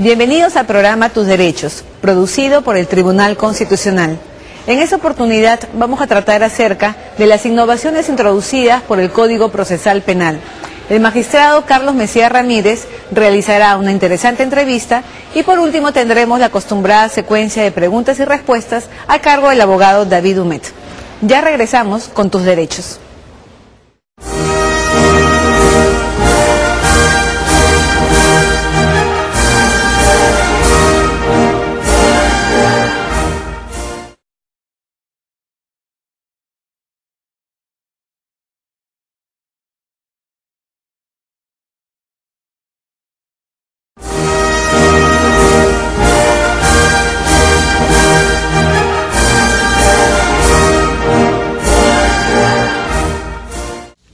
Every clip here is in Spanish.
Bienvenidos al programa Tus Derechos, producido por el Tribunal Constitucional. En esta oportunidad vamos a tratar acerca de las innovaciones introducidas por el Código Procesal Penal. El magistrado Carlos Mejía Ramírez realizará una interesante entrevista y por último tendremos la acostumbrada secuencia de preguntas y respuestas a cargo del abogado David Humet. Ya regresamos con Tus Derechos.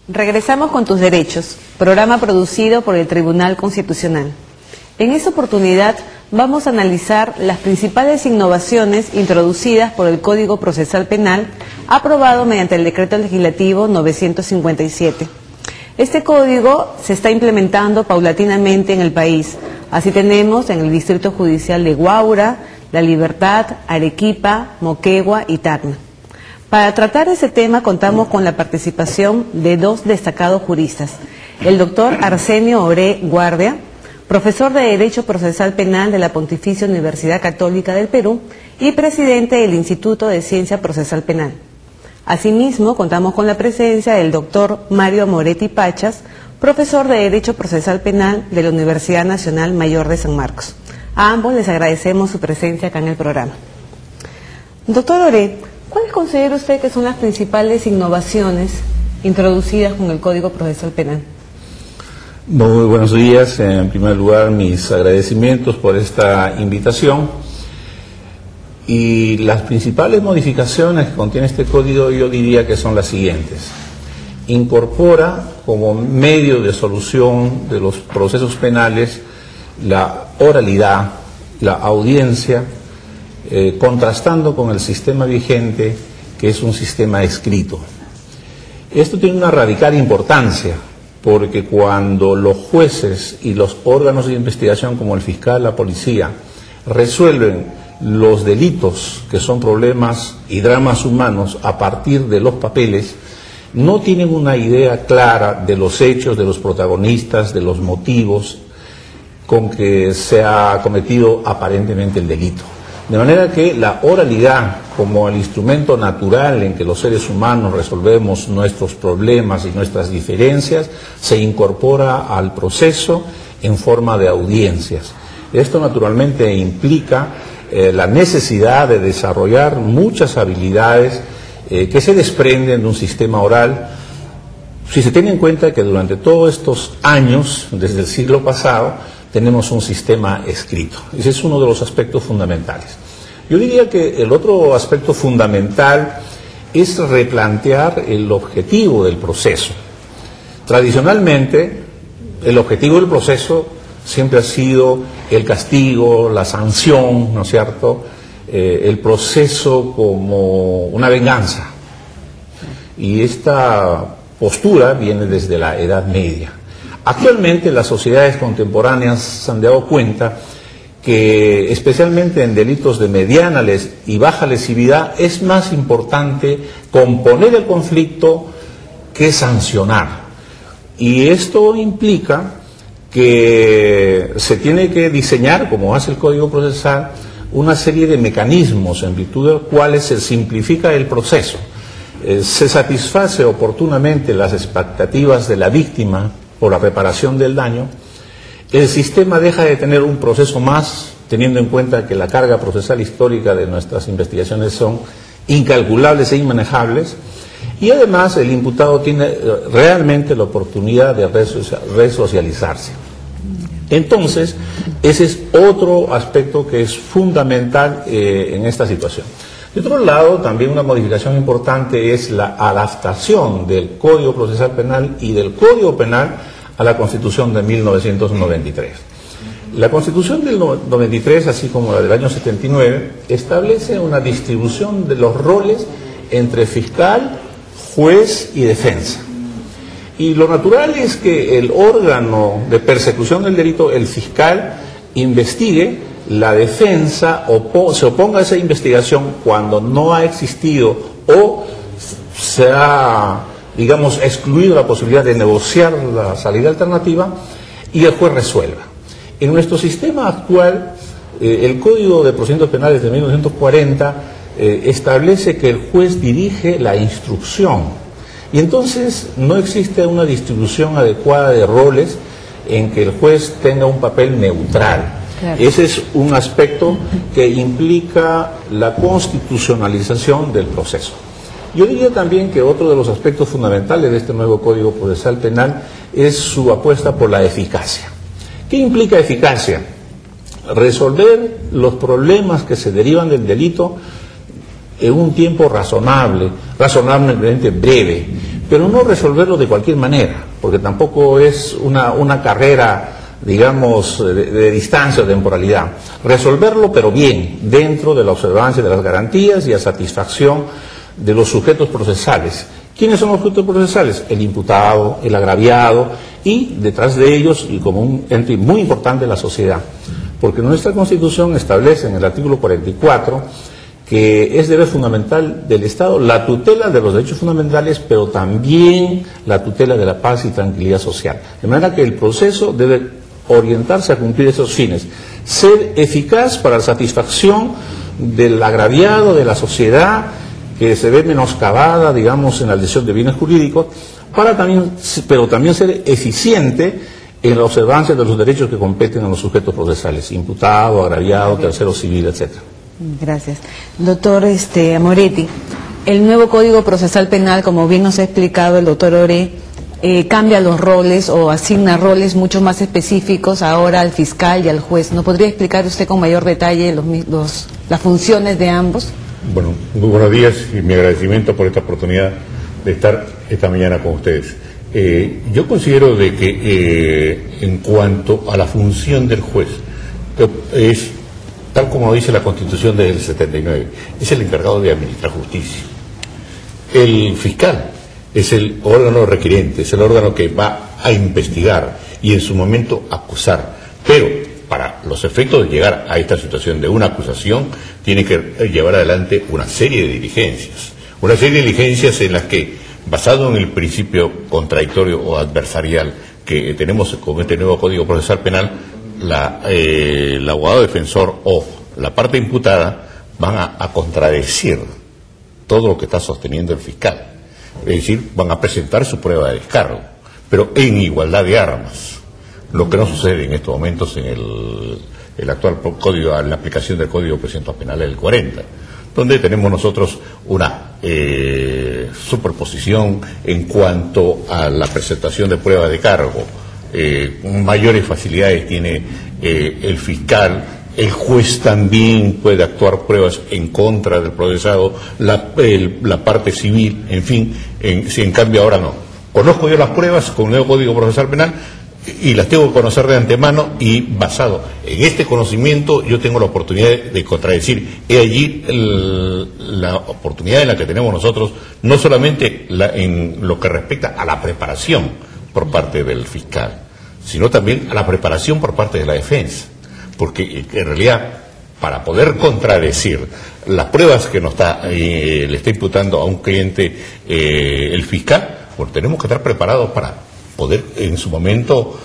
Regresamos con Tus Derechos, programa producido por el Tribunal Constitucional. En esta oportunidad vamos a analizar las principales innovaciones introducidas por el Código Procesal Penal, aprobado mediante el Decreto Legislativo 957. Este código se está implementando paulatinamente en el país. Así tenemos en el Distrito Judicial de Huaura, La Libertad, Arequipa, Moquegua y Tacna. Para tratar ese tema contamos con la participación de dos destacados juristas, el doctor Arsenio Oré Guardia, profesor de Derecho Procesal Penal de la Pontificia Universidad Católica del Perú y presidente del Instituto de Ciencia Procesal Penal. Asimismo, contamos con la presencia del doctor Mario Moretti Pachas, profesor de Derecho Procesal Penal de la Universidad Nacional Mayor de San Marcos. A ambos les agradecemos su presencia acá en el programa. Doctor Oré, ¿cuáles considera usted que son las principales innovaciones introducidas con el Código Procesal Penal? Muy buenos días. En primer lugar, mis agradecimientos por esta invitación. Y las principales modificaciones que contiene este código yo diría que son las siguientes. Incorpora como medio de solución de los procesos penales la oralidad, la audiencia, contrastando con el sistema vigente, que es un sistema escrito. Esto tiene una radical importancia, porque cuando los jueces y los órganos de investigación, como el fiscal, la policía, resuelven los delitos, que son problemas y dramas humanos, a partir de los papeles, no tienen una idea clara de los hechos, de los protagonistas, de los motivos con que se ha cometido aparentemente el delito. De manera que la oralidad, como el instrumento natural en que los seres humanos resolvemos nuestros problemas y nuestras diferencias, se incorpora al proceso en forma de audiencias. Esto naturalmente implica la necesidad de desarrollar muchas habilidades que se desprenden de un sistema oral, si se tiene en cuenta que durante todos estos años, desde el siglo pasado, tenemos un sistema escrito. Ese es uno de los aspectos fundamentales. Yo diría que el otro aspecto fundamental es replantear el objetivo del proceso. Tradicionalmente, el objetivo del proceso siempre ha sido el castigo, la sanción, ¿no es cierto?, el proceso como una venganza. Y esta postura viene desde la Edad Media. Actualmente las sociedades contemporáneas se han dado cuenta que especialmente en delitos de mediana y baja lesividad es más importante componer el conflicto que sancionar. Y esto implica que se tiene que diseñar, como hace el Código Procesal, una serie de mecanismos en virtud de los cuales se simplifica el proceso, se satisface oportunamente las expectativas de la víctima por la reparación del daño, el sistema deja de tener un proceso más, teniendo en cuenta que la carga procesal histórica de nuestras investigaciones son incalculables e inmanejables, y además el imputado tiene realmente la oportunidad de resocializarse. Entonces, ese es otro aspecto que es fundamental en esta situación. De otro lado, también una modificación importante es la adaptación del Código Procesal Penal y del Código Penal a la Constitución de 1993. La Constitución del 93, así como la del año 79, establece una distribución de los roles entre fiscal, juez y defensa. Y lo natural es que el órgano de persecución del delito, el fiscal, investigue, la defensa se oponga a esa investigación cuando no ha existido o se ha, digamos, excluido la posibilidad de negociar la salida alternativa, y el juez resuelva. En nuestro sistema actual, el Código de Procedimientos Penales de 1940 establece que el juez dirige la instrucción, y entonces no existe una distribución adecuada de roles en que el juez tenga un papel neutral. Claro. Ese es un aspecto que implica la constitucionalización del proceso. Yo diría también que otro de los aspectos fundamentales de este nuevo Código Procesal Penal es su apuesta por la eficacia. ¿Qué implica eficacia? Resolver los problemas que se derivan del delito en un tiempo razonablemente breve, pero no resolverlo de cualquier manera, porque tampoco es una carrera, digamos, de distancia o temporalidad. Resolverlo, pero bien, dentro de la observancia de las garantías y a satisfacción de los sujetos procesales. ¿Quiénes son los sujetos procesales? El imputado, el agraviado y detrás de ellos, y como un ente muy importante, la sociedad. Porque nuestra Constitución establece en el artículo 44 que es deber fundamental del Estado la tutela de los derechos fundamentales, pero también la tutela de la paz y tranquilidad social. De manera que el proceso debe orientarse a cumplir esos fines. Ser eficaz para la satisfacción del agraviado, de la sociedad, que se ve menoscabada, digamos, en la lesión de bienes jurídicos, pero también ser eficiente en la observancia de los derechos que competen a los sujetos procesales, imputado, agraviado, tercero civil, etc. Gracias. Doctor Amoretti, el nuevo Código Procesal Penal, como bien nos ha explicado el doctor Oré, cambia los roles o asigna roles mucho más específicos ahora al fiscal y al juez. ¿Nos podría explicar usted con mayor detalle las funciones de ambos? Bueno, muy buenos días y mi agradecimiento por esta oportunidad de estar esta mañana con ustedes. Yo considero de que en cuanto a la función del juez, es tal como dice la Constitución desde el 79, es el encargado de administrar justicia. El fiscal es el órgano requirente, es el órgano que va a investigar y en su momento acusar, pero para los efectos de llegar a esta situación de una acusación, tiene que llevar adelante una serie de diligencias. Una serie de diligencias en las que, basado en el principio contradictorio o adversarial que tenemos con este nuevo Código Procesal Penal, el abogado defensor o la parte imputada van a contradecir todo lo que está sosteniendo el fiscal. Es decir, van a presentar su prueba de descargo, pero en igualdad de armas. Lo que no sucede en estos momentos en el actual código, en la aplicación del Código de Procedimientos Penales del 40, donde tenemos nosotros una superposición en cuanto a la presentación de pruebas de cargo. Mayores facilidades tiene el fiscal, el juez también puede actuar pruebas en contra del procesado, la parte civil, en fin, si en cambio ahora no. Conozco yo las pruebas con el nuevo Código Procesal Penal y las tengo que conocer de antemano, y basado en este conocimiento yo tengo la oportunidad de contradecir. He allí la oportunidad en la que tenemos nosotros, no solamente en lo que respecta a la preparación por parte del fiscal, sino también a la preparación por parte de la defensa, porque en realidad para poder contradecir las pruebas que le está imputando a un cliente el fiscal, pues tenemos que estar preparados para poder en su momento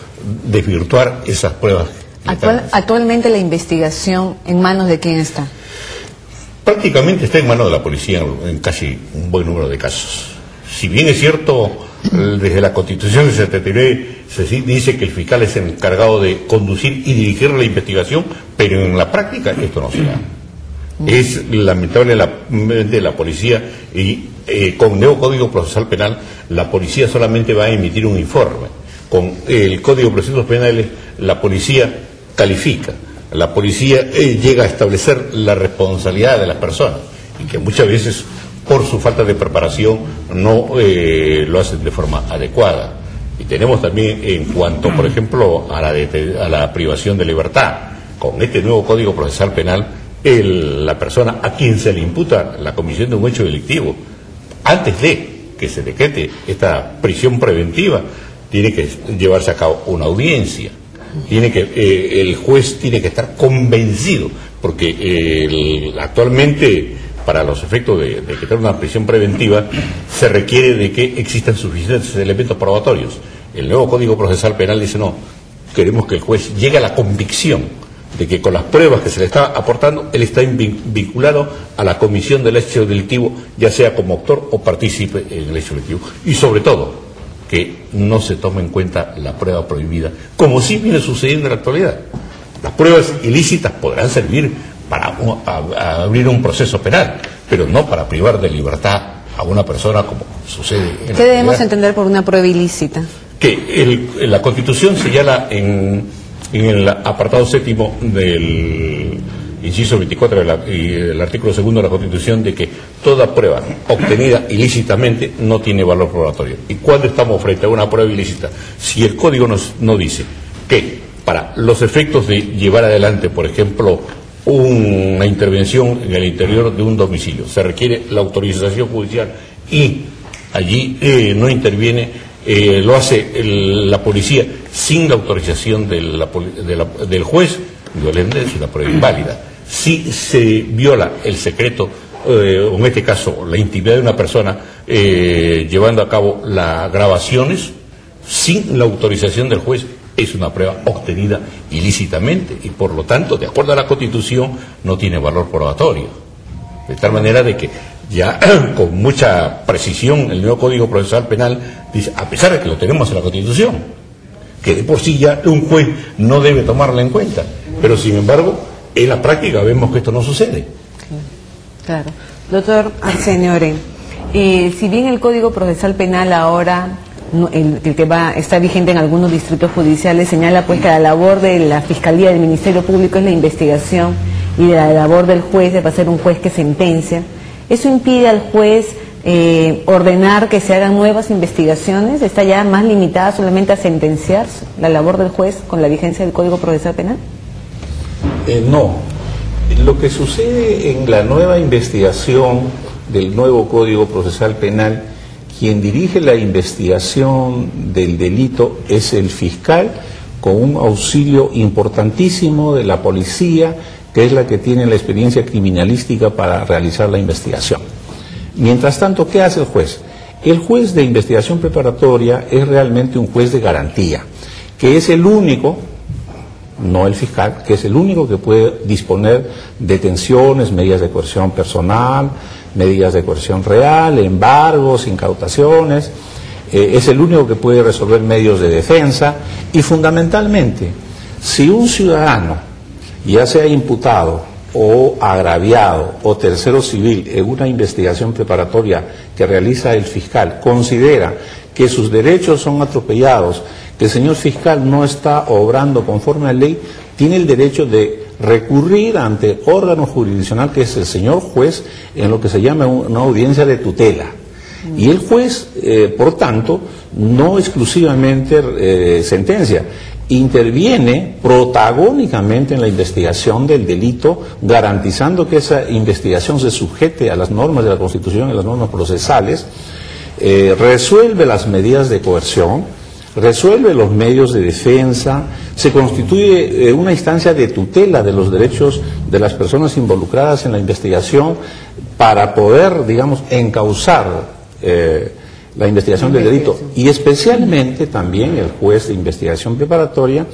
desvirtuar esas pruebas. Actualmente la investigación, ¿en manos de quién está? Prácticamente está en manos de la policía en casi un buen número de casos. Si bien es cierto, desde la Constitución del 79 se dice que el fiscal es el encargado de conducir y dirigir la investigación, pero en la práctica esto no se da. Es lamentablemente la policía, y con el nuevo Código Procesal Penal, la policía solamente va a emitir un informe. Con el Código de Procedimientos Penales, la policía califica, la policía llega a establecer la responsabilidad de las personas, y que muchas veces, por su falta de preparación, no lo hacen de forma adecuada. Y tenemos también, en cuanto, por ejemplo, a la privación de libertad, con este nuevo Código Procesal Penal, la persona a quien se le imputa la comisión de un hecho delictivo, antes de que se decrete esta prisión preventiva, tiene que llevarse a cabo una audiencia. El juez tiene que estar convencido, porque actualmente, para los efectos de quitar una prisión preventiva, se requiere de que existan suficientes elementos probatorios. El nuevo Código Procesal Penal dice no, queremos que el juez llegue a la convicción de que con las pruebas que se le está aportando, él está vinculado a la comisión del hecho delictivo, ya sea como autor o partícipe en el hecho delictivo. Y sobre todo, que no se tome en cuenta la prueba prohibida, como sí viene sucediendo en la actualidad. Las pruebas ilícitas podrán servir para abrir un proceso penal, pero no para privar de libertad a una persona como sucede en la ¿Qué debemos entender por una prueba ilícita? Que la Constitución señala en el apartado 7º del inciso 24 y del artículo 2 de la Constitución, de que toda prueba obtenida ilícitamente no tiene valor probatorio. ¿Y cuándo estamos frente a una prueba ilícita? Si el Código no dice que para los efectos de llevar adelante, por ejemplo, una intervención en el interior de un domicilio, se requiere la autorización judicial y allí no interviene, lo hace la policía sin la autorización del juez, es una prueba inválida. Si se viola el secreto, o en este caso la intimidad de una persona, llevando a cabo las grabaciones sin la autorización del juez, es una prueba obtenida ilícitamente y por lo tanto, de acuerdo a la Constitución, no tiene valor probatorio. De tal manera de que ya con mucha precisión el nuevo Código Procesal Penal dice, a pesar de que lo tenemos en la Constitución, que de por sí ya un juez no debe tomarla en cuenta, pero sin embargo en la práctica vemos que esto no sucede. Claro. Doctor Arsenio Oren, si bien el Código Procesal Penal ahora, el que está vigente en algunos distritos judiciales, señala pues que la labor de la Fiscalía del Ministerio Público es la investigación y de la labor del juez debe ser un juez que sentencia, ¿eso impide al juez ordenar que se hagan nuevas investigaciones? ¿Está ya más limitada solamente a sentenciar la labor del juez con la vigencia del Código Procesal Penal? No. Lo que sucede en la nueva investigación del nuevo Código Procesal Penal, quien dirige la investigación del delito es el fiscal, con un auxilio importantísimo de la policía, que es la que tiene la experiencia criminalística para realizar la investigación. Mientras tanto, ¿qué hace el juez? El juez de investigación preparatoria es realmente un juez de garantía, que es el único, no el fiscal, que es el único que puede disponer detenciones, medidas de coerción personal, medidas de coerción real, embargos, incautaciones, es el único que puede resolver medios de defensa y fundamentalmente, si un ciudadano, ya sea imputado o agraviado o tercero civil en una investigación preparatoria que realiza el fiscal, considera que sus derechos son atropellados, que el señor fiscal no está obrando conforme a la ley, tiene el derecho de recurrir ante el órgano jurisdiccional, que es el señor juez, en lo que se llama una audiencia de tutela. Y el juez, por tanto, no exclusivamente sentencia, interviene protagónicamente en la investigación del delito, garantizando que esa investigación se sujete a las normas de la Constitución y las normas procesales, resuelve las medidas de coerción, resuelve los medios de defensa, se constituye una instancia de tutela de los derechos de las personas involucradas en la investigación para poder, digamos, encauzar la investigación del delito. Y especialmente también el juez de investigación preparatoria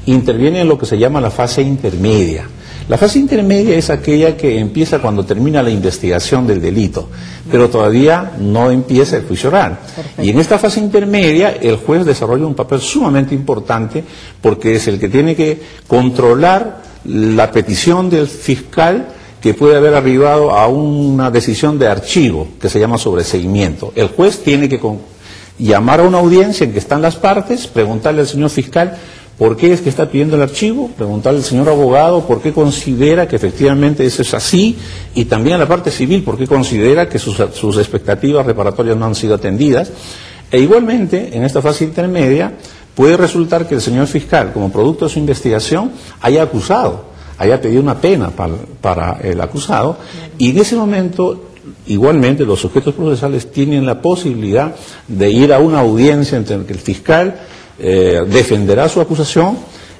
interviene en lo que se llama la fase intermedia. La fase intermedia es aquella que empieza cuando termina la investigación del delito, pero todavía no empieza el juicio oral. Perfecto. Y en esta fase intermedia el juez desarrolla un papel sumamente importante porque es el que tiene que controlar la petición del fiscal que puede haber arribado a una decisión de archivo que se llama sobreseguimiento. El juez tiene que llamar a una audiencia en que están las partes, preguntarle al señor fiscal ¿por qué es que está pidiendo el archivo? Preguntarle al señor abogado por qué considera que efectivamente eso es así, y también a la parte civil por qué considera que sus expectativas reparatorias no han sido atendidas. E igualmente, en esta fase intermedia, puede resultar que el señor fiscal, como producto de su investigación, haya acusado, haya pedido una pena para el acusado, y en ese momento, igualmente, los sujetos procesales tienen la posibilidad de ir a una audiencia entre el fiscal defenderá su acusación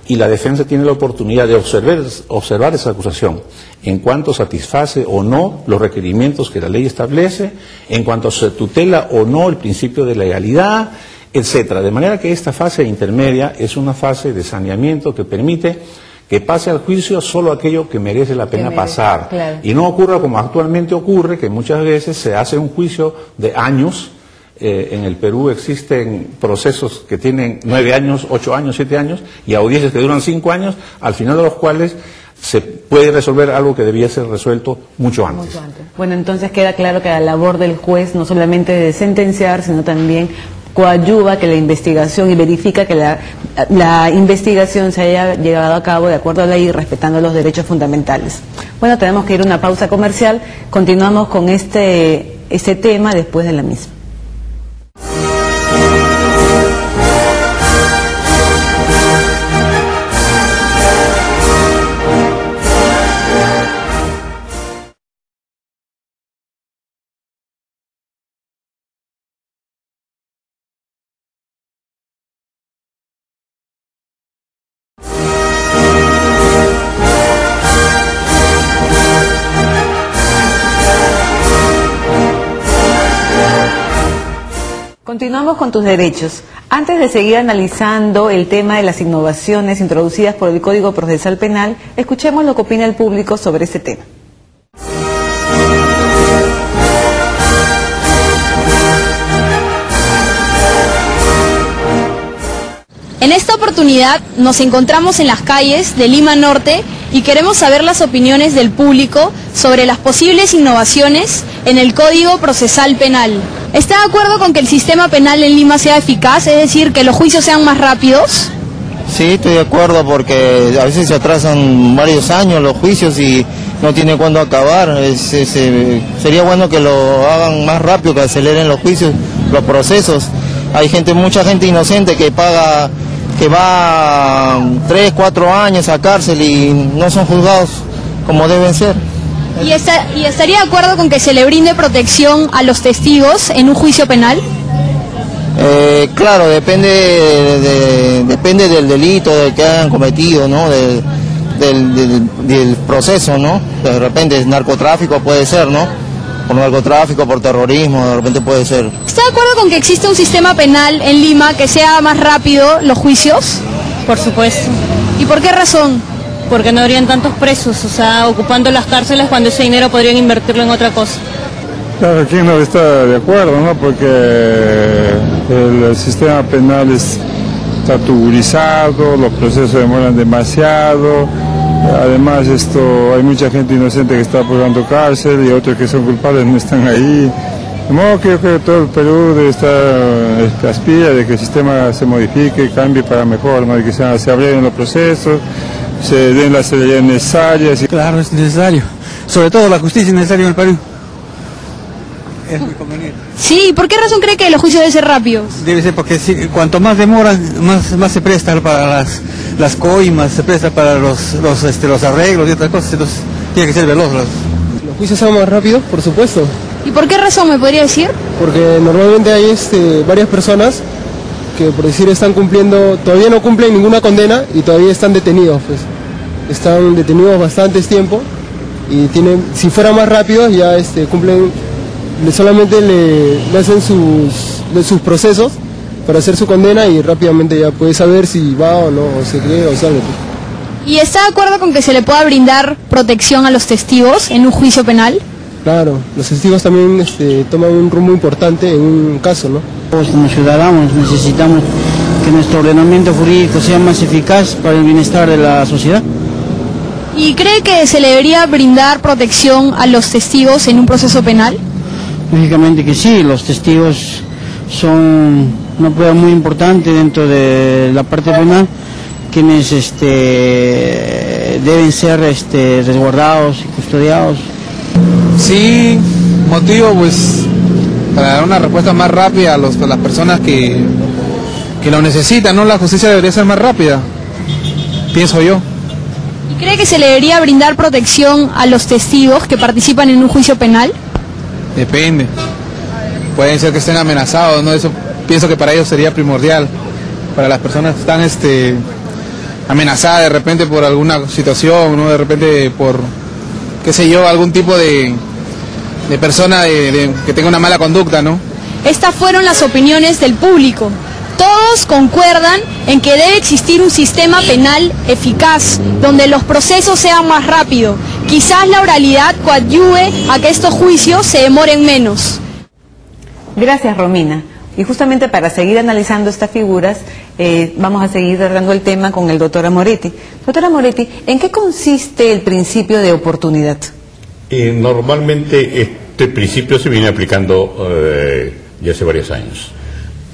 y la defensa tiene la oportunidad de observar esa acusación en cuanto satisface o no los requerimientos que la ley establece, en cuanto se tutela o no el principio de legalidad, etcétera. De manera que esta fase intermedia es una fase de saneamiento que permite que pase al juicio solo aquello que merece la pena pasar. Claro. Y no ocurra como actualmente ocurre, que muchas veces se hace un juicio de años. En el Perú existen procesos que tienen 9 años, 8 años, 7 años, y audiencias que duran 5 años, al final de los cuales se puede resolver algo que debía ser resuelto mucho antes. Mucho antes. Bueno, entonces queda claro que la labor del juez no solamente de sentenciar, sino también coadyuva que la investigación y verifica que la investigación se haya llevado a cabo de acuerdo a la ley y respetando los derechos fundamentales. Bueno, tenemos que ir a una pausa comercial. Continuamos con este tema después de la misma. Continuamos con tus derechos. Antes de seguir analizando el tema de las innovaciones introducidas por el Código Procesal Penal, escuchemos lo que opina el público sobre este tema. En esta oportunidad nos encontramos en las calles de Lima Norte y queremos saber las opiniones del público sobre las posibles innovaciones en el Código Procesal Penal. ¿Está de acuerdo con que el sistema penal en Lima sea eficaz, es decir, que los juicios sean más rápidos? Sí, estoy de acuerdo porque a veces se atrasan varios años los juicios y no tiene cuándo acabar. Sería bueno que lo hagan más rápido, que aceleren los juicios, los procesos. Hay mucha gente inocente que va 3, 4 años a cárcel y no son juzgados como deben ser. ¿Y estaría de acuerdo con que se le brinde protección a los testigos en un juicio penal? Claro, depende del delito que hayan cometido, ¿no? Del proceso, ¿no? De repente narcotráfico puede ser, ¿no? Por narcotráfico, por terrorismo, de repente puede ser. ¿Está de acuerdo con que existe un sistema penal en Lima que sea más rápido los juicios? Por supuesto. ¿Y por qué razón? Porque no habrían tantos presos, o sea, ocupando las cárceles cuando ese dinero podrían invertirlo en otra cosa. Claro, ¿quién no está de acuerdo, no? Porque el sistema penal está tubulizado, los procesos demoran demasiado, además hay mucha gente inocente que está pagando cárcel y otros que son culpables no están ahí. De modo que yo creo que todo el Perú debe estar aspira de que el sistema se modifique, cambie para mejor, ¿no? Y que se abrevien los procesos, se den las celeridades necesarias. Claro, es necesario. Sobre todo la justicia es necesaria en el Perú. Es muy conveniente. Sí, ¿por qué razón cree que los juicios deben ser rápidos? Debe ser porque cuanto más demora, más se presta para las coimas, se presta para los arreglos y otras cosas, entonces tiene que ser veloz. Los juicios son más rápidos, por supuesto. ¿Y por qué razón me podría decir? Porque normalmente hay varias personas que por decir todavía no cumplen ninguna condena y todavía están detenidos, pues. Están detenidos bastantes tiempo y si fuera más rápido ya cumplen, solamente le hacen sus procesos para hacer su condena y rápidamente ya puede saber si va o no, o se cree o sale. ¿Y está de acuerdo con que se le pueda brindar protección a los testigos en un juicio penal? Claro, los testigos también toman un rumbo importante en un caso, ¿no? Todos como ciudadanos necesitamos que nuestro ordenamiento jurídico sea más eficaz para el bienestar de la sociedad. ¿Y cree que se le debería brindar protección a los testigos en un proceso penal? Lógicamente que sí, los testigos son una prueba muy importante dentro de la parte penal, quienes deben ser resguardados y custodiados. Sí, motivo pues para dar una respuesta más rápida a las personas que lo necesitan, ¿no? La justicia debería ser más rápida, pienso yo. ¿Y cree que se le debería brindar protección a los testigos que participan en un juicio penal? Depende, pueden ser que estén amenazados, ¿no? Eso pienso que para ellos sería primordial, para las personas que están amenazada de repente por alguna situación, ¿no? De repente por, qué sé yo, algún tipo de persona que tenga una mala conducta, ¿no? Estas fueron las opiniones del público. Todos concuerdan en que debe existir un sistema penal eficaz, donde los procesos sean más rápidos. Quizás la oralidad coadyuve a que estos juicios se demoren menos. Gracias, Romina. Y justamente para seguir analizando estas figuras, vamos a seguir tratando el tema con el doctor Amoretti. Doctora Amoretti, ¿en qué consiste el principio de oportunidad? Normalmente este principio se viene aplicando ya hace varios años,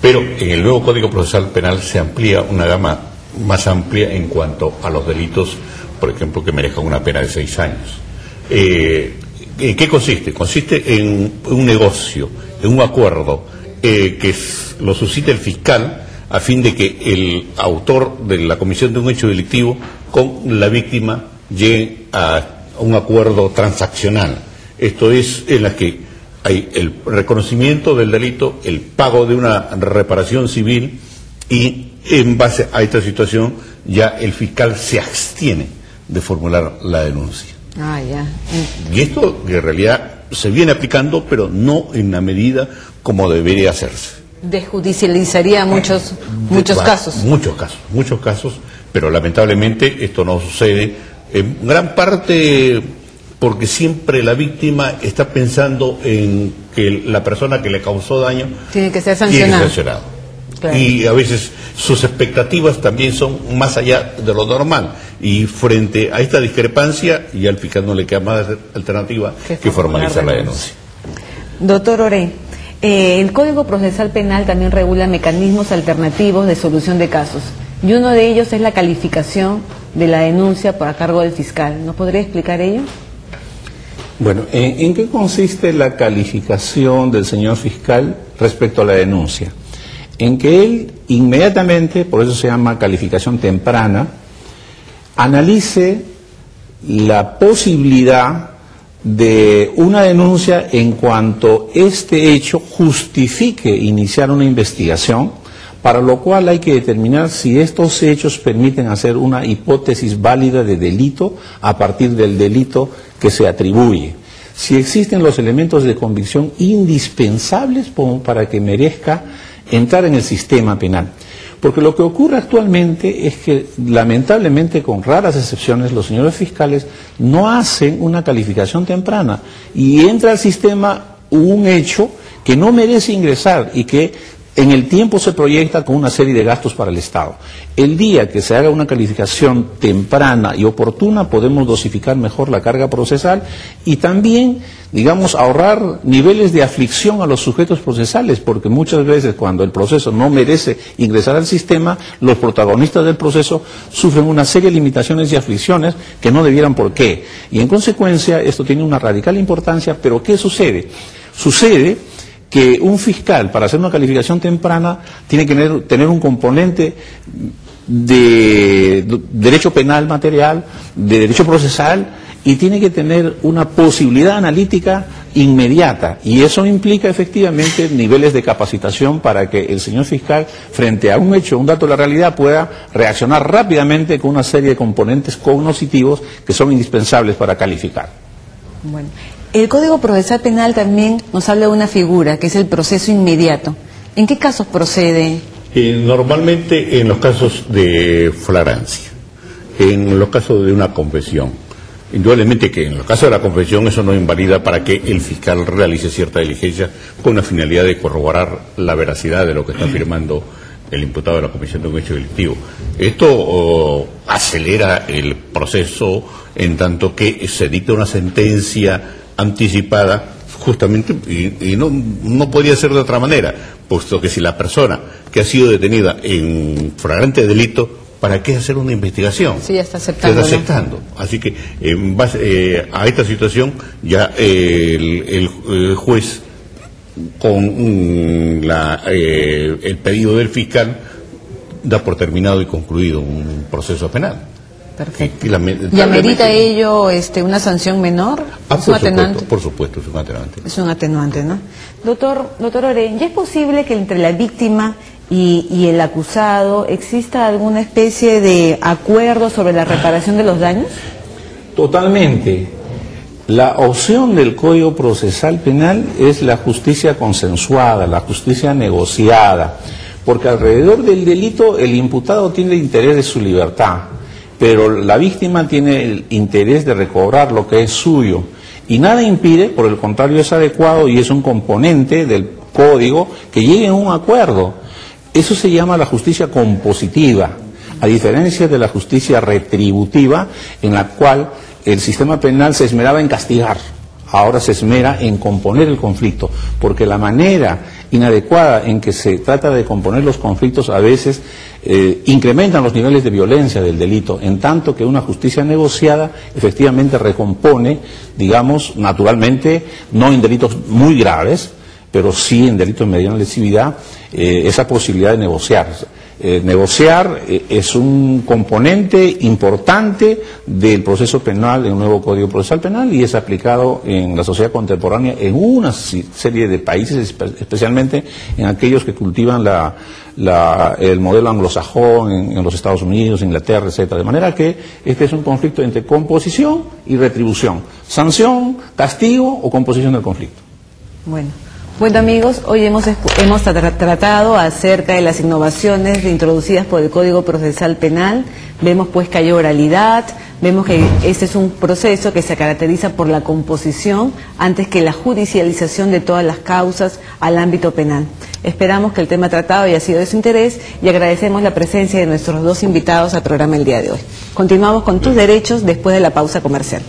pero en el nuevo Código Procesal Penal se amplía una gama más amplia en cuanto a los delitos, por ejemplo, que merezcan una pena de 6 años. ¿En qué consiste? Consiste en un negocio, en un acuerdo que lo suscita el fiscal a fin de que el autor de la comisión de un hecho delictivo con la víctima llegue a un acuerdo transaccional. Esto es en la que hay el reconocimiento del delito, el pago de una reparación civil y en base a esta situación ya el fiscal se abstiene de formular la denuncia. Ah, ya. Y esto en realidad se viene aplicando, pero no en la medida como debería hacerse. Desjudicializaría muchos casos. Muchos casos, pero lamentablemente esto no sucede en gran parte porque siempre la víctima está pensando en que la persona que le causó daño tiene que ser sancionado. Claro. Y a veces sus expectativas también son más allá de lo normal. Y frente a esta discrepancia, y al fiscal no le queda más alternativa que formalizar la denuncia. Doctor Orey, el Código Procesal Penal también regula mecanismos alternativos de solución de casos. Y uno de ellos es la calificación de la denuncia a cargo del fiscal. ¿Nos podría explicar ello? Bueno, ¿en qué consiste la calificación del señor fiscal respecto a la denuncia? En que él inmediatamente, por eso se llama calificación temprana, analice la posibilidad de una denuncia en cuanto este hecho justifique iniciar una investigación, para lo cual hay que determinar si estos hechos permiten hacer una hipótesis válida de delito a partir del delito que se atribuye. Si existen los elementos de convicción indispensables para que merezca entrar en el sistema penal. Porque lo que ocurre actualmente es que, lamentablemente, con raras excepciones, los señores fiscales no hacen una calificación temprana y entra al sistema un hecho que no merece ingresar y que en el tiempo se proyecta con una serie de gastos para el Estado. El día que se haga una calificación temprana y oportuna, podemos dosificar mejor la carga procesal y también, digamos, ahorrar niveles de aflicción a los sujetos procesales, porque muchas veces cuando el proceso no merece ingresar al sistema, los protagonistas del proceso sufren una serie de limitaciones y aflicciones que no debieran por qué. Y en consecuencia, esto tiene una radical importancia, pero ¿qué sucede? Sucede que un fiscal, para hacer una calificación temprana, tiene que tener un componente de derecho penal material, de derecho procesal, y tiene que tener una posibilidad analítica inmediata. Y eso implica efectivamente niveles de capacitación para que el señor fiscal, frente a un hecho, un dato de la realidad, pueda reaccionar rápidamente con una serie de componentes cognitivos que son indispensables para calificar. Bueno. El Código Procesal Penal también nos habla de una figura, que es el proceso inmediato. ¿En qué casos procede? Normalmente en los casos de flagrancia, en los casos de una confesión. Indudablemente que en los casos de la confesión eso no invalida para que el fiscal realice cierta diligencia con la finalidad de corroborar la veracidad de lo que está afirmando el imputado de la comisión de un hecho delictivo. Esto acelera el proceso en tanto que se dicta una sentencia anticipada justamente, y no podría ser de otra manera, puesto que si la persona que ha sido detenida en flagrante delito, ¿para qué hacer una investigación? Sí, ya está aceptando. Se está aceptando. Así que en base a esta situación ya el juez con el pedido del fiscal da por terminado y concluido un proceso penal. Perfecto. ¿Y amerita ello una sanción menor? ¿Es un atenuante? Por supuesto, es un atenuante. Es un atenuante, ¿no? Doctor Orey, ¿ya es posible que entre la víctima y el acusado, ¿exista alguna especie de acuerdo sobre la reparación de los daños? Totalmente. La opción del Código Procesal Penal es la justicia consensuada, la justicia negociada, porque alrededor del delito el imputado tiene el interés de su libertad, pero la víctima tiene el interés de recobrar lo que es suyo. Y nada impide, por el contrario es adecuado y es un componente del código, que lleguen a un acuerdo. Eso se llama la justicia compositiva, a diferencia de la justicia retributiva, en la cual el sistema penal se esmeraba en castigar. Ahora se esmera en componer el conflicto, porque la manera inadecuada en que se trata de componer los conflictos a veces incrementan los niveles de violencia del delito, en tanto que una justicia negociada efectivamente recompone, digamos, naturalmente, no en delitos muy graves, pero sí en delitos de mediana lesividad, esa posibilidad de negociar. Negociar es un componente importante del proceso penal en un nuevo Código Procesal Penal y es aplicado en la sociedad contemporánea en una serie de países, especialmente en aquellos que cultivan el modelo anglosajón en los Estados Unidos, Inglaterra, etcétera. De manera que este es un conflicto entre composición y retribución, sanción, castigo o composición del conflicto. Bueno amigos, hoy hemos tratado acerca de las innovaciones introducidas por el Código Procesal Penal. Vemos pues que hay oralidad, vemos que este es un proceso que se caracteriza por la composición antes que la judicialización de todas las causas al ámbito penal. Esperamos que el tema tratado haya sido de su interés y agradecemos la presencia de nuestros dos invitados al programa el día de hoy. Continuamos con Tus Derechos después de la pausa comercial.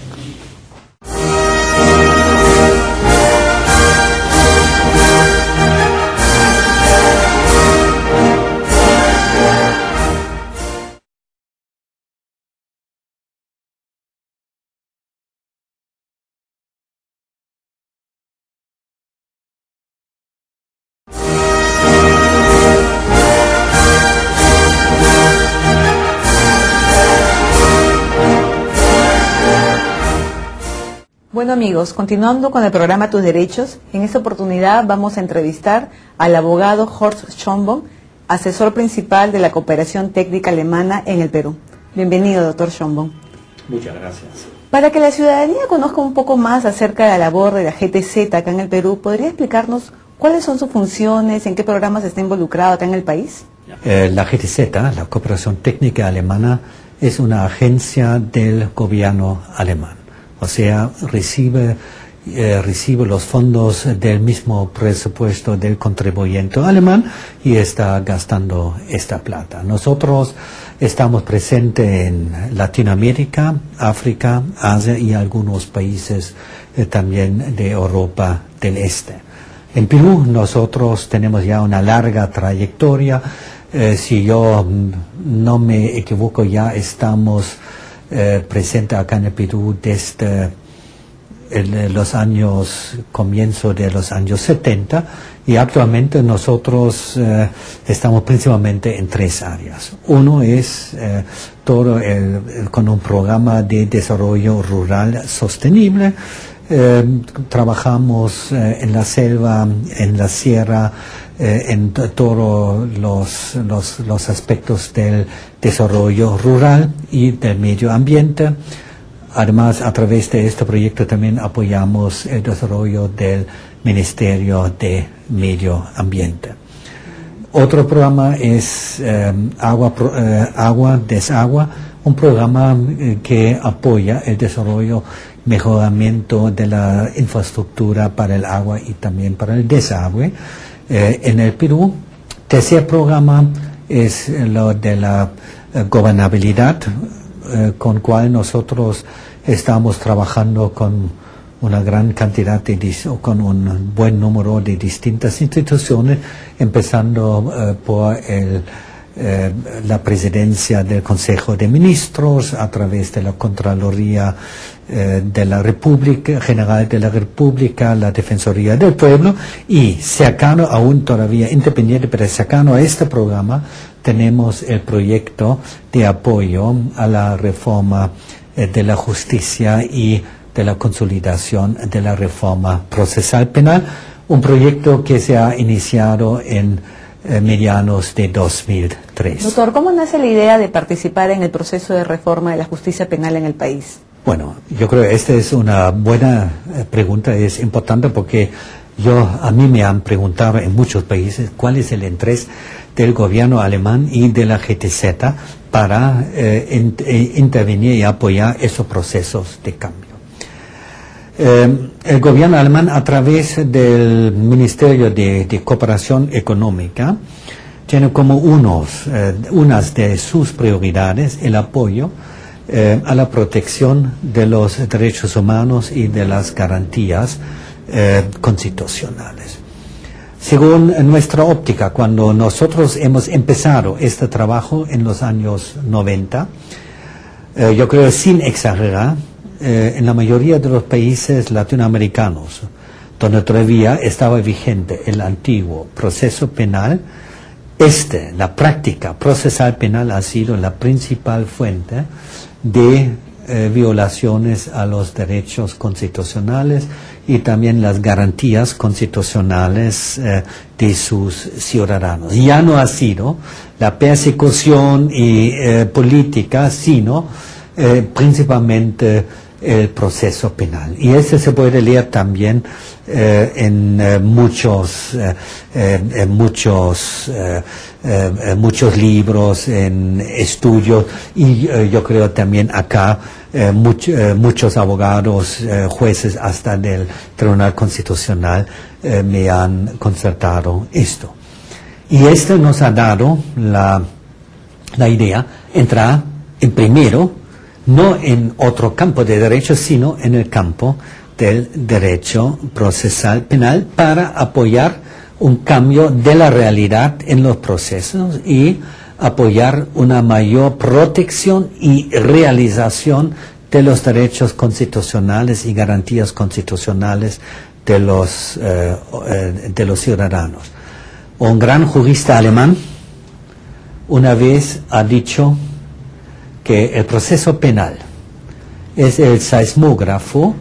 Bueno amigos, continuando con el programa Tus Derechos, en esta oportunidad vamos a entrevistar al abogado Horst Schönbohm, asesor principal de la Cooperación Técnica Alemana en el Perú. Bienvenido, doctor Schönbohm. Muchas gracias. Para que la ciudadanía conozca un poco más acerca de la labor de la GTZ acá en el Perú, ¿podría explicarnos cuáles son sus funciones, en qué programas está involucrado acá en el país? La GTZ, la Cooperación Técnica Alemana, es una agencia del gobierno alemán. O sea, recibe los fondos del mismo presupuesto del contribuyente alemán y está gastando esta plata. Nosotros estamos presentes en Latinoamérica, África, Asia y algunos países también de Europa del Este. En Perú nosotros tenemos ya una larga trayectoria. Si yo no me equivoco, ya estamos presente acá en el Perú desde comienzo de los años 70 y actualmente nosotros estamos principalmente en 3 áreas. Uno es con un programa de desarrollo rural sostenible. Trabajamos en la selva, en la sierra, en todos los aspectos del desarrollo rural y del medio ambiente. Además, a través de este proyecto también apoyamos el desarrollo del Ministerio de Medio Ambiente. Otro programa es Agua Desagua, un programa que apoya el desarrollo, mejoramiento de la infraestructura para el agua y también para el desagüe en el Perú. Tercer programa es lo de la gobernabilidad, con cual nosotros estamos trabajando con una gran cantidad con un buen número de distintas instituciones, empezando por la presidencia del Consejo de Ministros, a través de la Contraloría de la República, General de la República, la Defensoría del Pueblo, y cercano, aún todavía independiente, pero cercano a este programa, tenemos el proyecto de apoyo a la reforma de la justicia y de la consolidación de la reforma procesal penal, un proyecto que se ha iniciado en medianos de 2003. Doctor, ¿cómo nace la idea de participar en el proceso de reforma de la justicia penal en el país? Bueno, yo creo que esta es una buena pregunta, es importante porque a mí me han preguntado en muchos países cuál es el interés del gobierno alemán y de la GTZ para intervenir y apoyar esos procesos de cambio. El gobierno alemán, a través del Ministerio de Cooperación Económica, tiene como unas de sus prioridades el apoyo a la protección de los derechos humanos y de las garantías constitucionales. Según nuestra óptica, cuando nosotros hemos empezado este trabajo en los años 90, yo creo, sin exagerar, en la mayoría de los países latinoamericanos, donde todavía estaba vigente el antiguo proceso penal, la práctica procesal penal ha sido la principal fuente de violaciones a los derechos constitucionales y también las garantías constitucionales de sus ciudadanos. Ya no ha sido la persecución política, sino principalmente el proceso penal. Y eso se puede leer también en muchos libros, en estudios, y yo creo también acá muchos abogados, jueces hasta del Tribunal Constitucional me han constatado esto. Y esto nos ha dado la idea entrar en primero, no en otro campo de derecho, sino en el campo del derecho procesal penal para apoyar un cambio de la realidad en los procesos y apoyar una mayor protección y realización de los derechos constitucionales y garantías constitucionales de los ciudadanos. Un gran jurista alemán una vez ha dicho que el proceso penal es el seismógrafo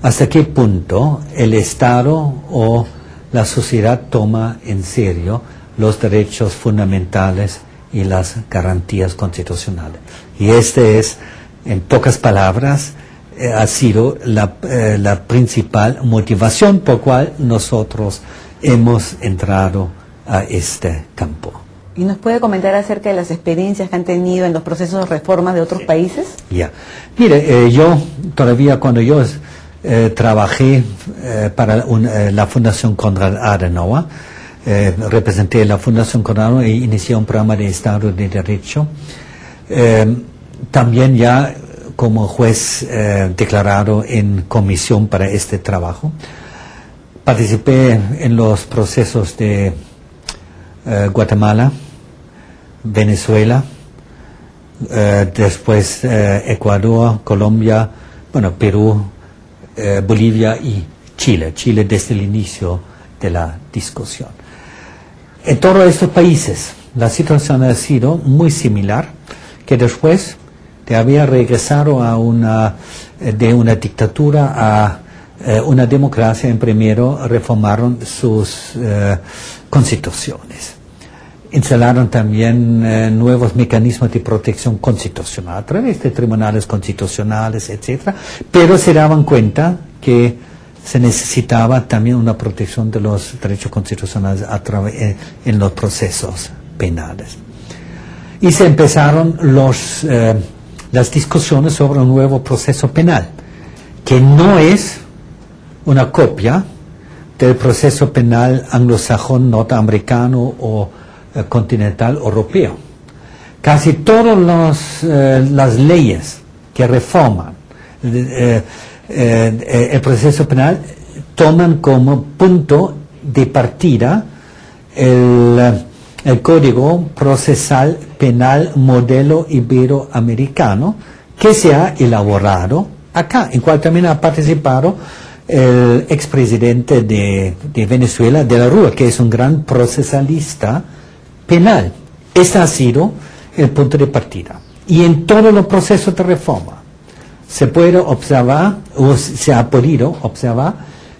hasta qué punto el Estado o la sociedad toma en serio los derechos fundamentales y las garantías constitucionales. Y este es, en pocas palabras, ha sido la principal motivación por cual nosotros hemos entrado a este campo. ¿Y nos puede comentar acerca de las experiencias que han tenido en los procesos de reformas de otros países? Ya. Mire, yo todavía cuando yo trabajé para la Fundación Konrad Adenauer, representé la Fundación Konrad Adenauer e inicié un programa de Estado de Derecho. También ya como juez declarado en comisión para este trabajo. Participé en los procesos de Guatemala, Venezuela, después Ecuador, Colombia, Perú, Bolivia y Chile. Chile desde el inicio de la discusión. En todos estos países la situación ha sido muy similar, que después de haber regresado de una dictadura a una democracia, en primero reformaron sus constituciones. Instalaron también nuevos mecanismos de protección constitucional a través de tribunales constitucionales, etc. Pero se daban cuenta que se necesitaba también una protección de los derechos constitucionales en los procesos penales. Y se empezaron las discusiones sobre un nuevo proceso penal, que no es una copia del proceso penal anglosajón, norteamericano o continental europeo. Casi todas las leyes que reforman el proceso penal toman como punto de partida el Código Procesal Penal Modelo Iberoamericano, que se ha elaborado acá, en cual también ha participado el expresidente de Venezuela, de la Rúa, que es un gran procesalista penal. Este ha sido el punto de partida. Y en todos los procesos de reforma se puede observar, o se ha podido observar,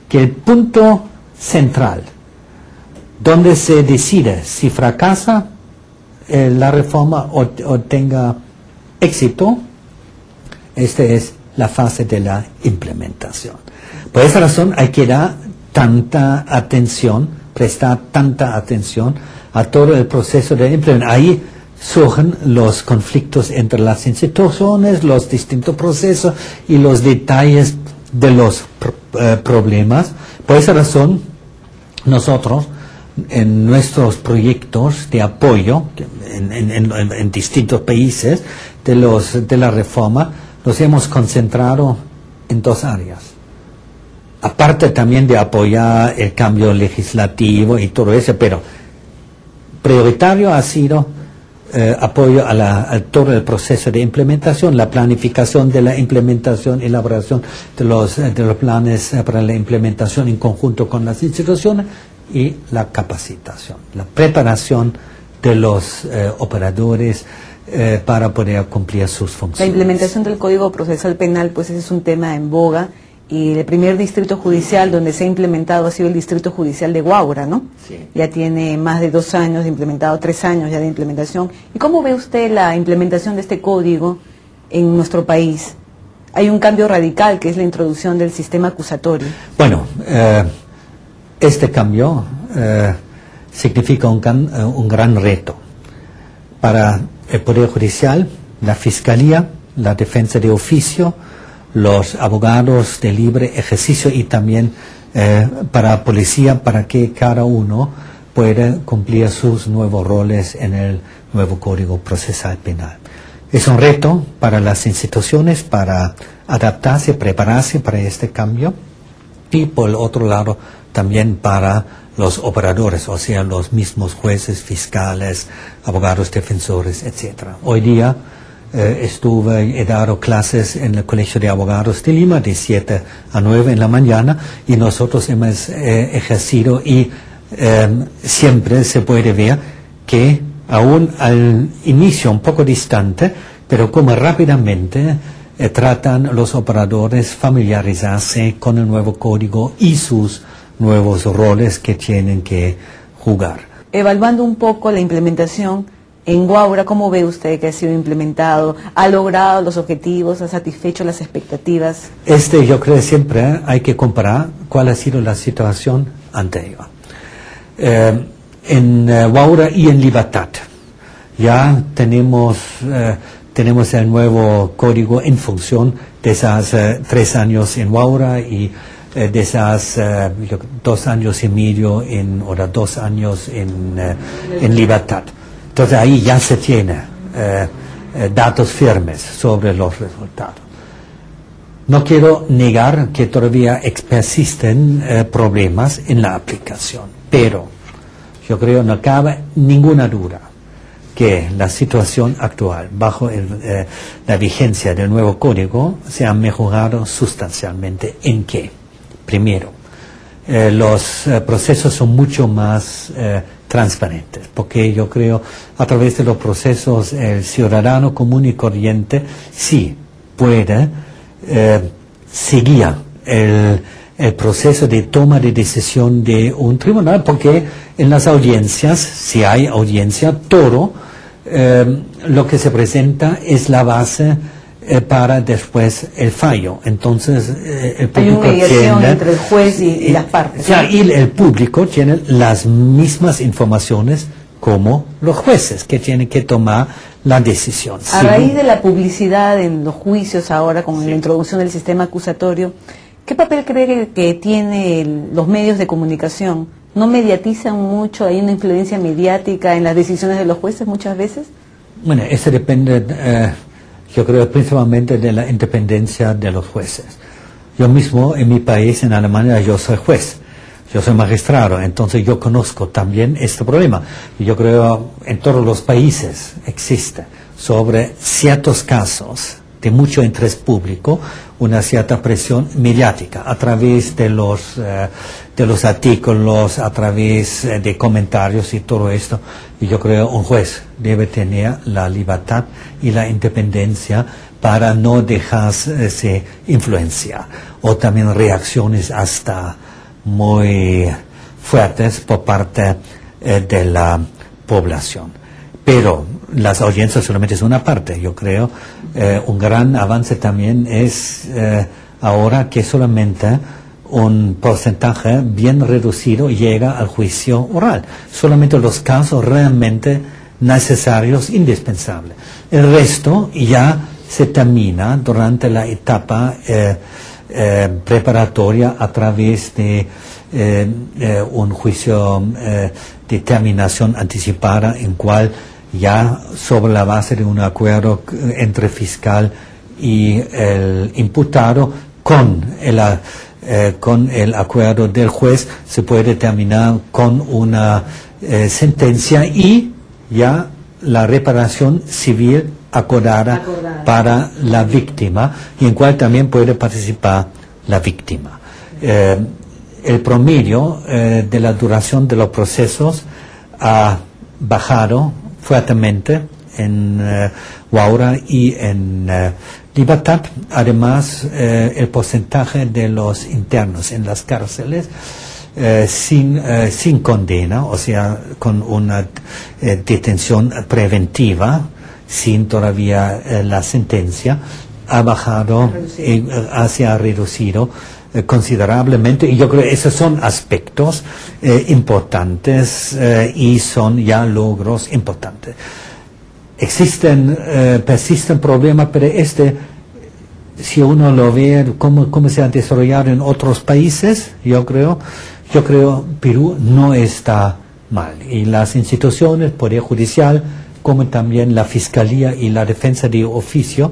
que el punto central donde se decide si fracasa la reforma o tenga éxito. Esta es la fase de la implementación. Por esa razón hay que dar tanta atención, prestar tanta atención a todo el proceso de implementación. Ahí surgen los conflictos entre las instituciones, los distintos procesos y los detalles de los problemas. Por esa razón, nosotros en nuestros proyectos de apoyo en distintos países de la reforma nos hemos concentrado en dos áreas. Aparte también de apoyar el cambio legislativo y todo eso, pero prioritario ha sido apoyo a todo el proceso de implementación, la planificación de la implementación, elaboración de los planes para la implementación en conjunto con las instituciones y la capacitación, la preparación de los operadores para poder cumplir sus funciones. La implementación del Código Procesal Penal, pues ese es un tema en boga, y el primer distrito judicial donde se ha implementado ha sido el distrito judicial de Huaura, ¿no? Sí. Ya tiene más de 2 años implementado, 3 años ya de implementación. ¿Y cómo ve usted la implementación de este código en nuestro país? Hay un cambio radical que es la introducción del sistema acusatorio. Bueno, este cambio significa un gran reto para el Poder Judicial, la Fiscalía, la Defensa de Oficio, los abogados de libre ejercicio y también para policía, para que cada uno pueda cumplir sus nuevos roles en el nuevo Código Procesal Penal. Es un reto para las instituciones para adaptarse, prepararse para este cambio, y por el otro lado también para los operadores, o sea, los mismos jueces, fiscales, abogados, defensores, etc. Hoy día he dado clases en el Colegio de Abogados de Lima de 7 a 9 en la mañana, y nosotros hemos ejercido y siempre se puede ver que aún al inicio un poco distante, pero como rápidamente tratan los operadores familiarizarse con el nuevo código y sus nuevos roles que tienen que jugar. Evaluando un poco la implementación en Huaura, ¿cómo ve usted que ha sido implementado? ¿Ha logrado los objetivos? ¿Ha satisfecho las expectativas? Yo creo que siempre hay que comparar cuál ha sido la situación anterior. En Huaura y en Libertad ya tenemos el nuevo código en función desde hace 3 años en Huaura y desde hace 2 años y medio ahora 2 años en Libertad. Entonces ahí ya se tiene datos firmes sobre los resultados. No quiero negar que todavía persisten problemas en la aplicación, pero yo creo no cabe ninguna duda que la situación actual, bajo la vigencia del nuevo código, se ha mejorado sustancialmente. ¿En qué? Primero, los procesos son mucho más transparentes, porque yo creo a través de los procesos el ciudadano común y corriente sí puede seguir el proceso de toma de decisión de un tribunal, porque en las audiencias, si hay audiencia, todo lo que se presenta es la base para después el fallo. Entonces el público hay una mediación entre el juez y las partes. Y el público tiene las mismas informaciones como los jueces, que tienen que tomar la decisión. A raíz de la publicidad en los juicios ahora, con la introducción del sistema acusatorio, ¿qué papel cree que tienen los medios de comunicación? ¿No mediatizan mucho? ¿Hay una influencia mediática en las decisiones de los jueces muchas veces? Bueno, eso depende, yo creo, principalmente de la independencia de los jueces. Yo mismo, en mi país, en Alemania, yo soy juez, yo soy magistrado, entonces yo conozco también este problema. Y yo creo en todos los países existe sobre ciertos casos de mucho interés público una cierta presión mediática a través de los artículos, a través de comentarios y todo esto. Y yo creo un juez debe tener la libertad y la independencia para no dejarse influenciar, o también reacciones hasta muy fuertes por parte de la población. Pero las audiencias solamente es una parte, yo creo. Un gran avance también es ahora que solamente un porcentaje bien reducido llega al juicio oral. Solamente los casos realmente necesarios, indispensables. El resto ya se termina durante la etapa preparatoria a través de un juicio de terminación anticipada, en cual ya sobre la base de un acuerdo entre fiscal y el imputado con el acuerdo del juez se puede terminar con una sentencia y ya la reparación civil acordada para la víctima, y en cual también puede participar la víctima. El promedio de la duración de los procesos ha bajado fuertemente en Huaura y en Libertad. Además, el porcentaje de los internos en las cárceles sin condena, o sea, con una detención preventiva, sin todavía la sentencia, ha bajado, se ha reducido considerablemente, y yo creo que esos son aspectos importantes y son ya logros importantes. Persisten problemas, pero si uno lo ve cómo se ha desarrollado en otros países, yo creo Perú no está mal, y las instituciones, Poder Judicial, como también la Fiscalía y la Defensa de Oficio,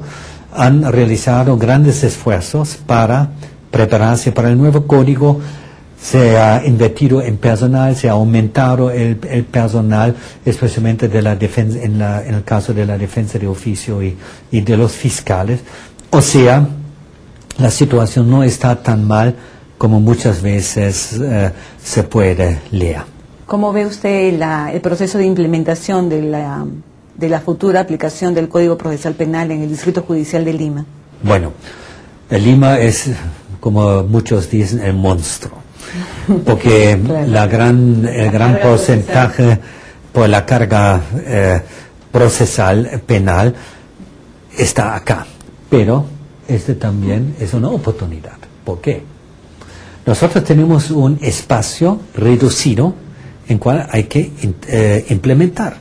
han realizado grandes esfuerzos para prepararse para el nuevo código. Se ha invertido en personal, se ha aumentado el personal, especialmente de la defensa, en el caso de la Defensa de Oficio y de los fiscales. O sea, la situación no está tan mal como muchas veces se puede leer. ¿Cómo ve usted el proceso de implementación de la futura aplicación del Código Procesal Penal en el Distrito Judicial de Lima? Bueno, Lima es, como muchos dicen, el monstruo, porque claro, el gran porcentaje por la carga procesal penal está acá, pero también es una oportunidad. ¿Por qué? Nosotros tenemos un espacio reducido en cual hay que implementar.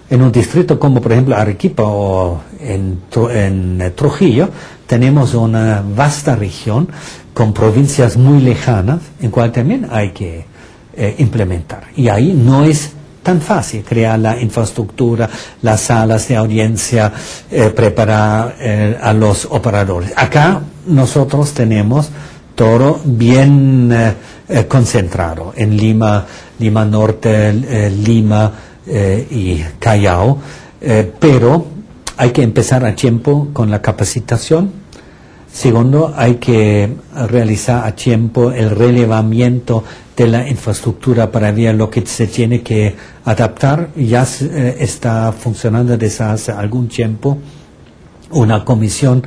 En un distrito como por ejemplo Arequipa o en Trujillo, tenemos una vasta región con provincias muy lejanas en cual también hay que implementar. Y ahí no es tan fácil crear la infraestructura, las salas de audiencia, preparar a los operadores. Acá nosotros tenemos todo bien concentrado en Lima Norte, Lima y Callao, pero hay que empezar a tiempo con la capacitación. Segundo, hay que realizar a tiempo el relevamiento de la infraestructura para ver lo que se tiene que adaptar. Ya está funcionando desde hace algún tiempo una comisión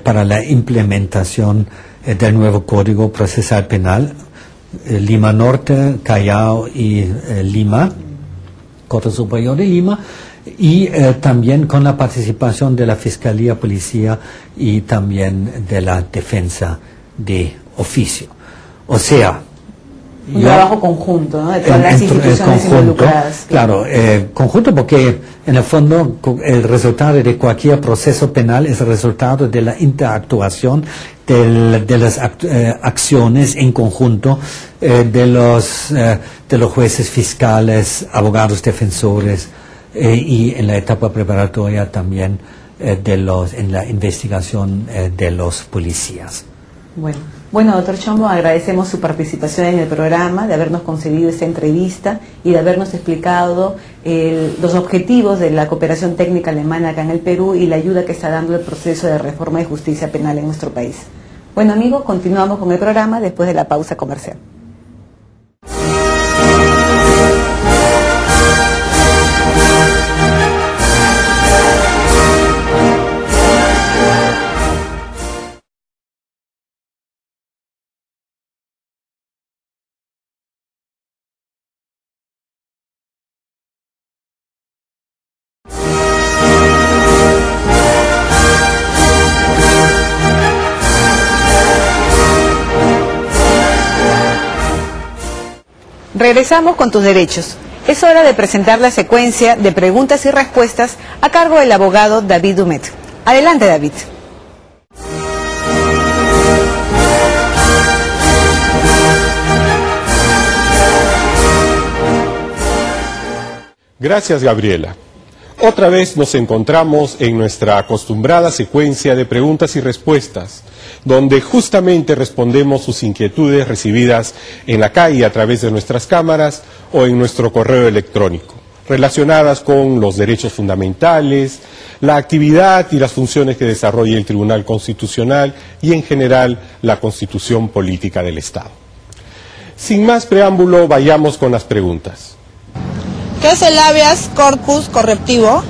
para la implementación del nuevo Código Procesal Penal, Lima Norte, Callao y Lima, Corte Superior de Lima, y también con la participación de la Fiscalía, Policía y también de la Defensa de Oficio. O sea, un trabajo conjunto, ¿no?, de todas las instituciones involucradas. Claro, conjunto, porque en el fondo el resultado de cualquier proceso penal es el resultado de la interactuación de las acciones en conjunto de los jueces, fiscales, abogados, defensores, y en la etapa preparatoria también en la investigación de los policías. Bueno, doctor Chombo, agradecemos su participación en el programa, de habernos concedido esta entrevista y de habernos explicado los objetivos de la cooperación técnica alemana acá en el Perú y la ayuda que está dando el proceso de reforma de justicia penal en nuestro país. Bueno, amigos, continuamos con el programa después de la pausa comercial. Regresamos con tus derechos. Es hora de presentar la secuencia de preguntas y respuestas a cargo del abogado David Dumet. Adelante, David. Gracias, Gabriela. Otra vez nos encontramos en nuestra acostumbrada secuencia de preguntas y respuestas, donde justamente respondemos sus inquietudes recibidas en la calle a través de nuestras cámaras o en nuestro correo electrónico, relacionadas con los derechos fundamentales, la actividad y las funciones que desarrolla el Tribunal Constitucional y en general la Constitución Política del Estado. Sin más preámbulo, vayamos con las preguntas. ¿Qué es el habeas corpus correctivo?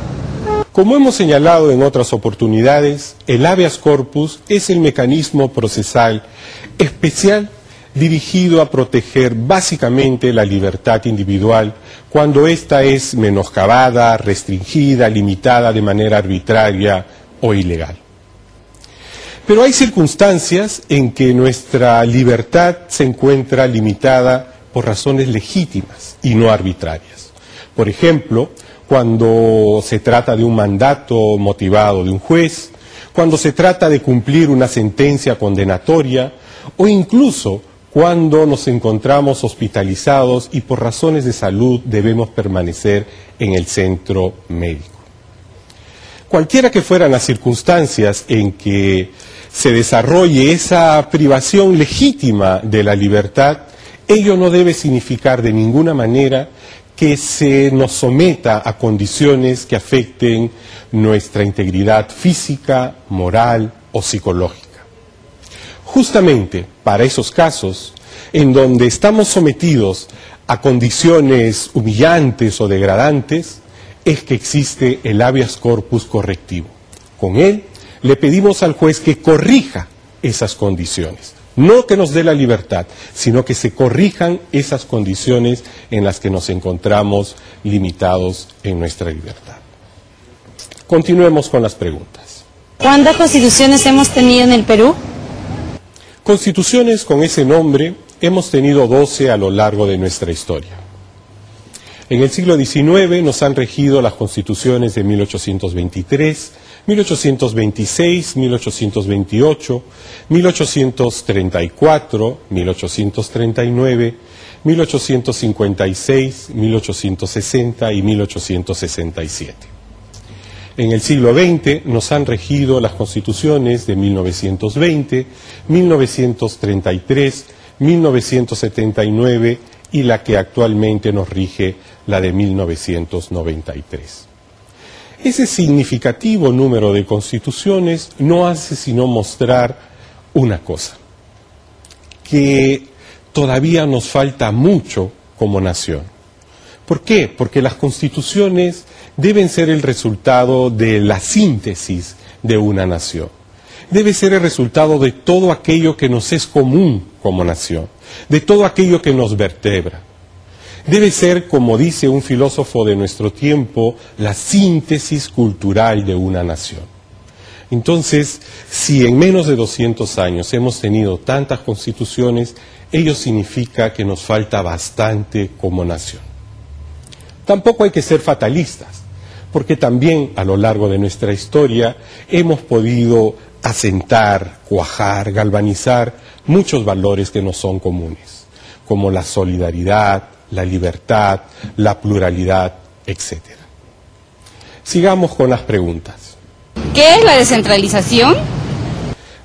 Como hemos señalado en otras oportunidades, el habeas corpus es el mecanismo procesal especial dirigido a proteger básicamente la libertad individual cuando ésta es menoscabada, restringida, limitada de manera arbitraria o ilegal. Pero hay circunstancias en que nuestra libertad se encuentra limitada por razones legítimas y no arbitrarias. Por ejemplo, cuando se trata de un mandato motivado de un juez, cuando se trata de cumplir una sentencia condenatoria o incluso cuando nos encontramos hospitalizados y por razones de salud debemos permanecer en el centro médico. Cualquiera que fueran las circunstancias en que se desarrolle esa privación legítima de la libertad, ello no debe significar de ninguna manera que se nos someta a condiciones que afecten nuestra integridad física, moral o psicológica. Justamente para esos casos, en donde estamos sometidos a condiciones humillantes o degradantes, es que existe el habeas corpus correctivo. Con él le pedimos al juez que corrija esas condiciones. No que nos dé la libertad, sino que se corrijan esas condiciones en las que nos encontramos limitados en nuestra libertad. Continuemos con las preguntas. ¿Cuántas constituciones hemos tenido en el Perú? Constituciones con ese nombre hemos tenido 12 a lo largo de nuestra historia. En el siglo XIX nos han regido las constituciones de 1823, 1826, 1828, 1834, 1839, 1856, 1860 y 1867. En el siglo XX nos han regido las constituciones de 1920, 1933, 1979 y la que actualmente nos rige, la de 1993. Ese significativo número de constituciones no hace sino mostrar una cosa, que todavía nos falta mucho como nación. ¿Por qué? Porque las constituciones deben ser el resultado de la síntesis de una nación. Debe ser el resultado de todo aquello que nos es común como nación, de todo aquello que nos vertebra. Debe ser, como dice un filósofo de nuestro tiempo, la síntesis cultural de una nación. Entonces, si en menos de 200 años hemos tenido tantas constituciones, ello significa que nos falta bastante como nación. Tampoco hay que ser fatalistas, porque también a lo largo de nuestra historia hemos podido asentar, cuajar, galvanizar muchos valores que nos son comunes, como la solidaridad, la libertad, la pluralidad, etc. Sigamos con las preguntas. ¿Qué es la descentralización?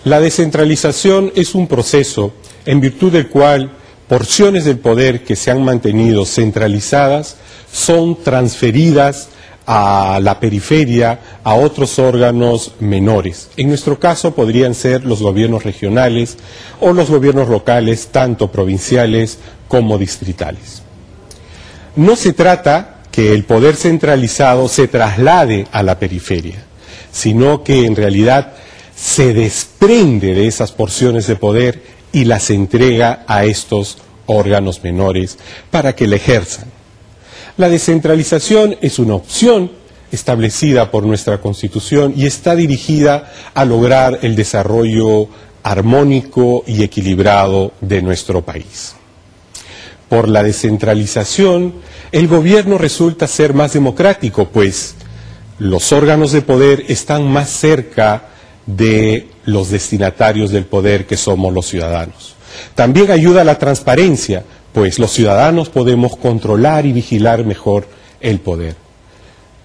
La descentralización es un proceso en virtud del cual porciones del poder que se han mantenido centralizadas son transferidas a la periferia, a otros órganos menores. En nuestro caso podrían ser los gobiernos regionales o los gobiernos locales, tanto provinciales como distritales. No se trata que el poder centralizado se traslade a la periferia, sino que en realidad se desprende de esas porciones de poder y las entrega a estos órganos menores para que la ejerzan. La descentralización es una opción establecida por nuestra Constitución y está dirigida a lograr el desarrollo armónico y equilibrado de nuestro país. por la descentralización, el gobierno resulta ser más democrático, pues los órganos de poder están más cerca de los destinatarios del poder, que somos los ciudadanos. También ayuda a la transparencia, pues los ciudadanos podemos controlar y vigilar mejor el poder.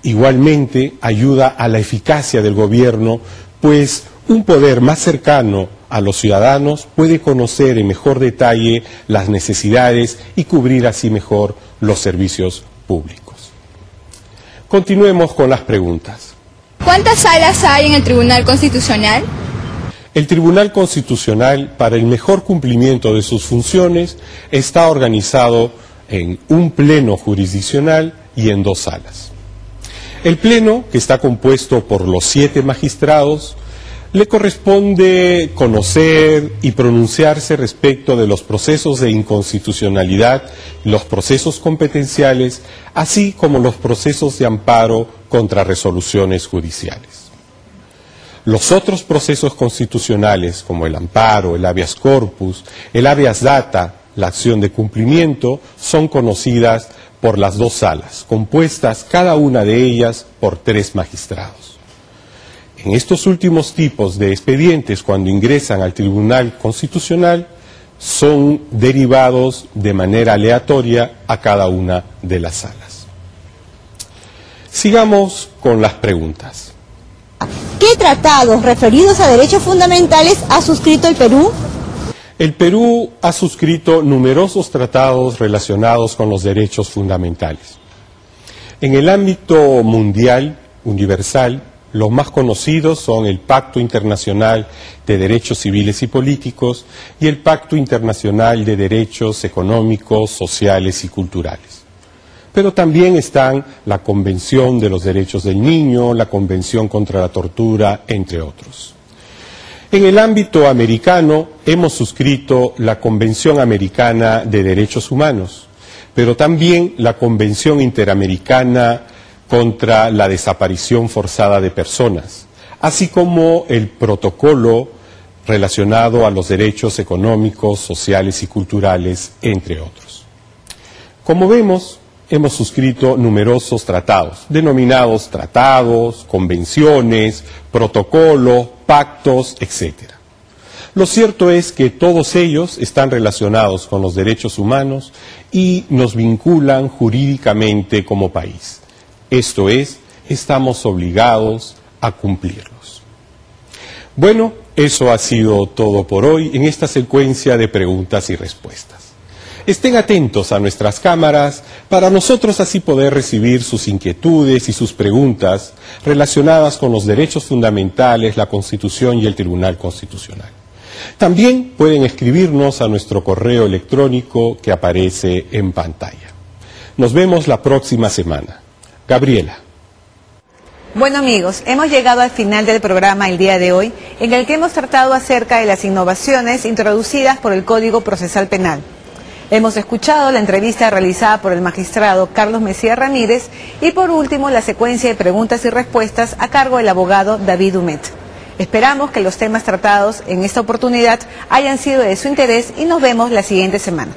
Igualmente ayuda a la eficacia del gobierno, pues un poder más cercano a los ciudadanos puede conocer en mejor detalle las necesidades y cubrir así mejor los servicios públicos. Continuemos con las preguntas. ¿Cuántas salas hay en el Tribunal Constitucional? El Tribunal Constitucional, para el mejor cumplimiento de sus funciones, está organizado en un pleno jurisdiccional y en 2 salas. El pleno, que está compuesto por los 7 magistrados, le corresponde conocer y pronunciarse respecto de los procesos de inconstitucionalidad, los procesos competenciales, así como los procesos de amparo contra resoluciones judiciales. Los otros procesos constitucionales, como el amparo, el habeas corpus, el habeas data, la acción de cumplimiento, son conocidas por las 2 salas, compuestas cada una de ellas por 3 magistrados. En estos últimos tipos de expedientes, cuando ingresan al Tribunal Constitucional, son derivados de manera aleatoria a cada una de las salas. Sigamos con las preguntas. ¿Qué tratados referidos a derechos fundamentales ha suscrito el Perú? El Perú ha suscrito numerosos tratados relacionados con los derechos fundamentales. En el ámbito mundial, universal, los más conocidos son el Pacto Internacional de Derechos Civiles y Políticos y el Pacto Internacional de Derechos Económicos, Sociales y Culturales. Pero también están la Convención de los Derechos del Niño, la Convención contra la Tortura, entre otros. En el ámbito americano hemos suscrito la Convención Americana de Derechos Humanos, pero también la Convención Interamericana contra la desaparición forzada de personas, así como el protocolo relacionado a los derechos económicos, sociales y culturales, entre otros. Como vemos, hemos suscrito numerosos tratados, denominados tratados, convenciones, protocolos, pactos, etc. Lo cierto es que todos ellos están relacionados con los derechos humanos y nos vinculan jurídicamente como país. Esto es, estamos obligados a cumplirlos. Bueno, eso ha sido todo por hoy en esta secuencia de preguntas y respuestas. Estén atentos a nuestras cámaras para nosotros así poder recibir sus inquietudes y sus preguntas relacionadas con los derechos fundamentales, la Constitución y el Tribunal Constitucional. También pueden escribirnos a nuestro correo electrónico que aparece en pantalla. Nos vemos la próxima semana. Gabriela. Bueno amigos, hemos llegado al final del programa el día de hoy, en el que hemos tratado acerca de las innovaciones introducidas por el Código Procesal Penal. Hemos escuchado la entrevista realizada por el magistrado Carlos Mejía Ramírez y por último la secuencia de preguntas y respuestas a cargo del abogado David Humet. Esperamos que los temas tratados en esta oportunidad hayan sido de su interés y nos vemos la siguiente semana.